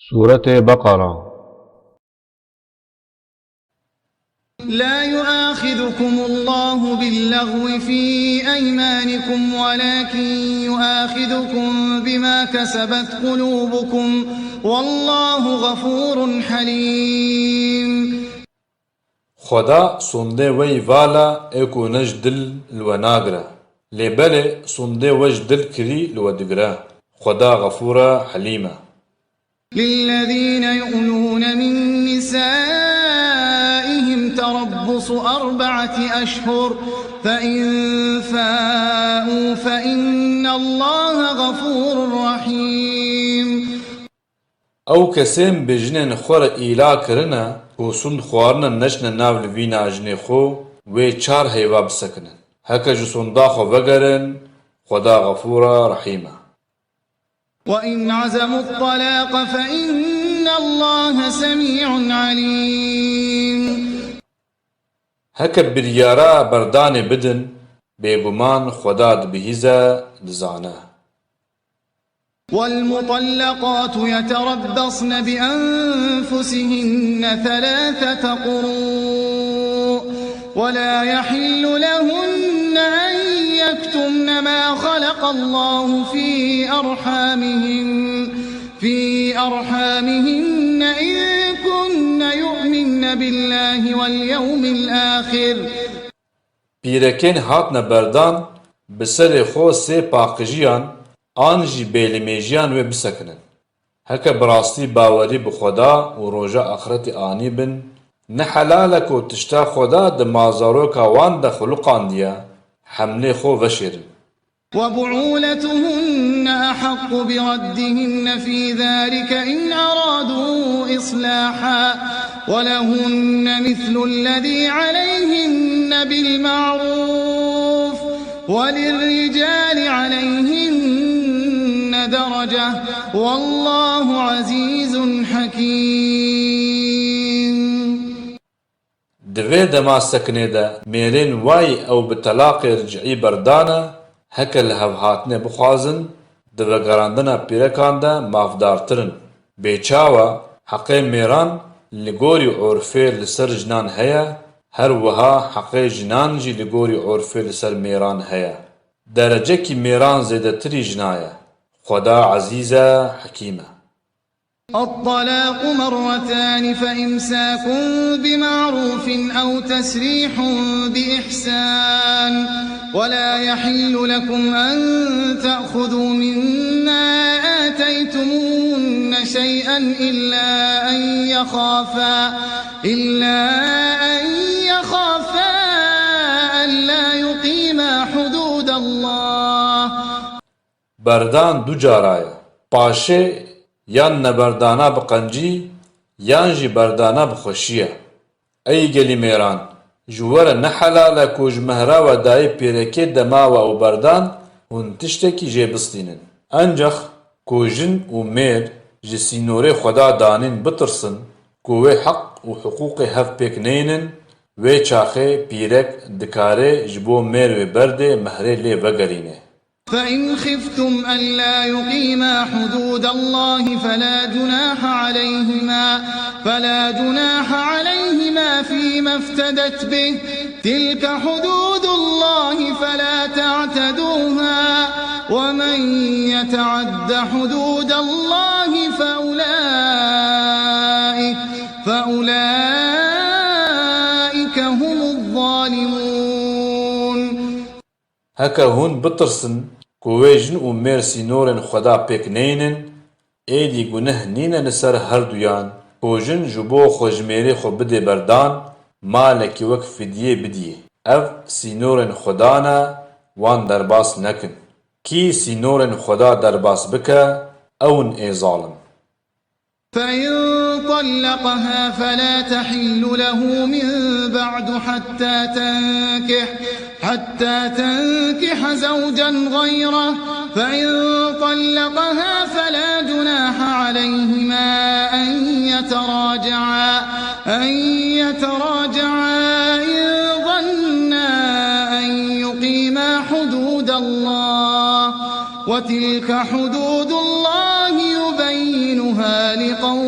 سورة بقرة. لا يؤاخذكم الله باللغو في أيمانكم ولكن يؤاخذكم بما كسبت قلوبكم والله غفور حليم. خدا سنده وی والا اکو نج دل الوناغرا لبله سنده وج دل کری الودگرا خدا غفورا حلیما. للذين يؤلون من نسائهم تربص 4 أشهر فإن فاءوا فإن الله غفور رحيم. او کسیم بجنن خور ایلا کرنا و سند خوارنا نشن ناو لوینا جنه خو و 4 هیوا بسکنن هکا جو سندا خو وگرن خدا غفورا رحیما. وإن عزموا الطلاق فإن الله سميع عليم. هکا بریارا بردان بدن بگمان خدا دبهیزا دزانا. والمطلقات يتربصن بأنفسهن 3 قروء ولا يحل لهن أن يكتمن ما خلق الله في أرحامهن إن كن يؤمن بالله واليوم الآخر. پیرکن هاتن بردان بسر خو سه پاکجیان آنجی بیلمیجیان و بسکنن هکا براستی باوری بخدا و روژا آخرت آنی بن نحلالک و تشتا خدا دمازارو کاوان دا خلقان دیا حمله خو وشیرن. وبعولتهن أحق بردهن في ذلك إن أرادوا إصلاحا ولهن مثل الذي عليهن بالمعروف وللرجال عليهن درجة والله عزيز حكيم. دوی دما سکنه دا میرین وای او بطلاق رجعی بردانه هکا لهوهاتنه بخوازن دو گراندنا پیرکان دا مافدارترن بیچاوا حق میران لگوری عرفه لسر جنان هیا هر وها حق جنان جی لگوری عرفه لسر میران هیا درجه کی میران زیده تری جنایا خدا عزیزا حکیمه. الطلاق 2 فإمساك بمعروف أو تسريح بإحسان ولا يحل لكم أن تأخذوا مما آتيتموهن شيئا إلا أن يخافا ألا يقيما حدود الله. بردان دو جارایا پاشه یان نبردانا بقنجی یان جی بردانا بخوشیه ای گلی میران جوار نحلاله کوج مهرا و دای پیرکی دما و او بردان هون تشتکی جی بستینن انجخ کوجن و میر جی سینوری خدا دانین بترسن کوه حق و حقوق هف پیک نینن و چاخه پیرک دکاره جبو میر و برده مهره لی وگرینه. فإن خفتم ألا يقيما حدود الله فلا جناح عليهما فيما افتدت به تلك حدود الله فلا تعتدوها ومن يتعد حدود الله فأولئك هم الظالمون. هکا هون بترسن کویجن و مرسی نورن خدا پیک نینن ایدی گنه نینن سر هر دویان کوجن جبو خوشمیری خو بده بردان مالکی وک فدیه بدیه اف سینورن خدانا وان درباس نکن کی سینورن خدا درباس بکه اون ای ظالم. فإن طلقها فلا تحل له من بعد حتى تنكح زوجا غيره فإن طلقها فلا جناح عليهما أن يتراجعا إن ظنا أن يقيما حدود الله وتلك حدود الله يبينها لقوم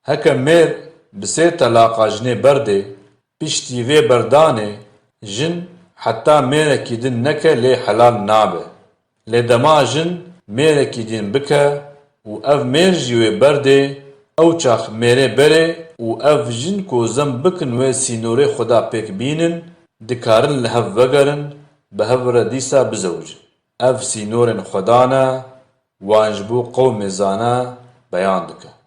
Heke mêr bi sê telaqa jinê berdê, piştî vê berdanê jin heta mêrekî din neke lê helal nabe. Lê dema jin mêrekî din bike û ev mêr jî wê berdê, ew çax mêrê berê û ev jin ku zem bikin wê sînorê Xweda pêk bînin, dikarin li hev vegerin, bi hev re dîsa bizewicin. Ev sînorên Xweda ne, wan ji bo qewmê zana beyan dike.